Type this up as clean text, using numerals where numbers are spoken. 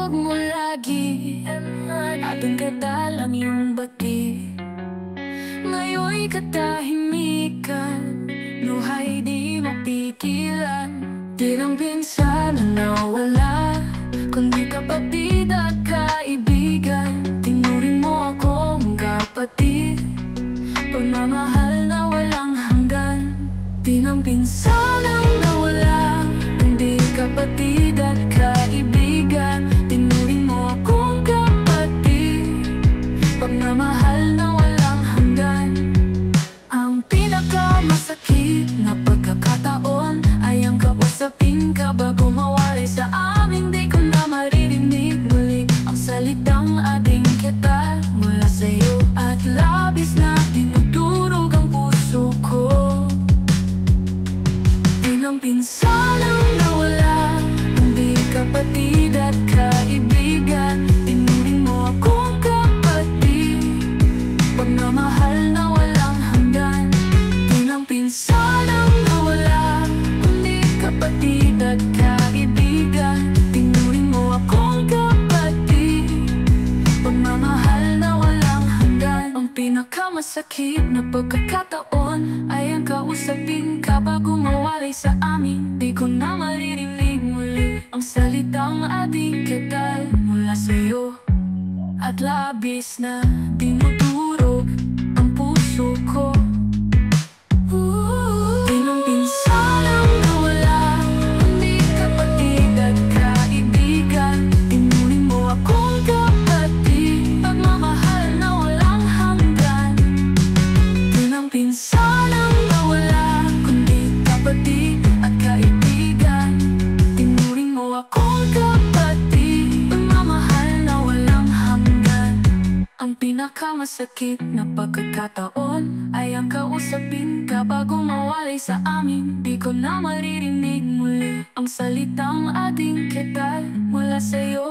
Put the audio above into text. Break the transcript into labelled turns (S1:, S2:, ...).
S1: Huwag mo lagi ating kadalang iyong bati. Ngayon'y katahimikan, luhay di mapigilan. Di lang pinsan na nawala, kundi kapatid at kaibigan. Tinuring mo akong kapatid, pagmamahal na walang hanggan. Di lang pinsan ang nawala, kundi kapatid at kaibigan. Tinuring mo akong kapatid, pagmamahal na walang hanggan. Ang pinakamasakit na pagkakataon ay ang kausapin ka bago mawalay sa amin. Di ko na maririnig muli ang salitang ating kita mula sa'yo, at labis na dinudurog ang puso ko. Di lang pinsan ang nawala, kundi kapatid at kaibigan. Tinuring mo akong kapatid, pagmamahal na walang hanggan. Di lang pinsan ang nawala, kundi kapatid at kaibigan. Tinuring mo akong kapatid, pagmamahal na walang hanggan. Ang pinakamasakit na pagkakataon ay ang kausapin ka bago mawalay sa amin. Di ko na maririnig muli ang salitang ating ketal mula sa'yo, at labis na dinudurog ang puso ko. Di lang pinsan ang nawala, kundi kapatid at kaibigan. Tinuring mo akong kapatid, pagmamahal na walang hanggan. Di lang pinsan ang nawala, kundi kapatid at kaibigan. Tinuring mo akong kapatid, pagmamahal na walang hanggan. Ang pinakamasakit na pagkakataon ay ang kausapin ka bago mawalay sa amin. Di ko na maririnig muli ang salitang ating ketal mula sa'yo,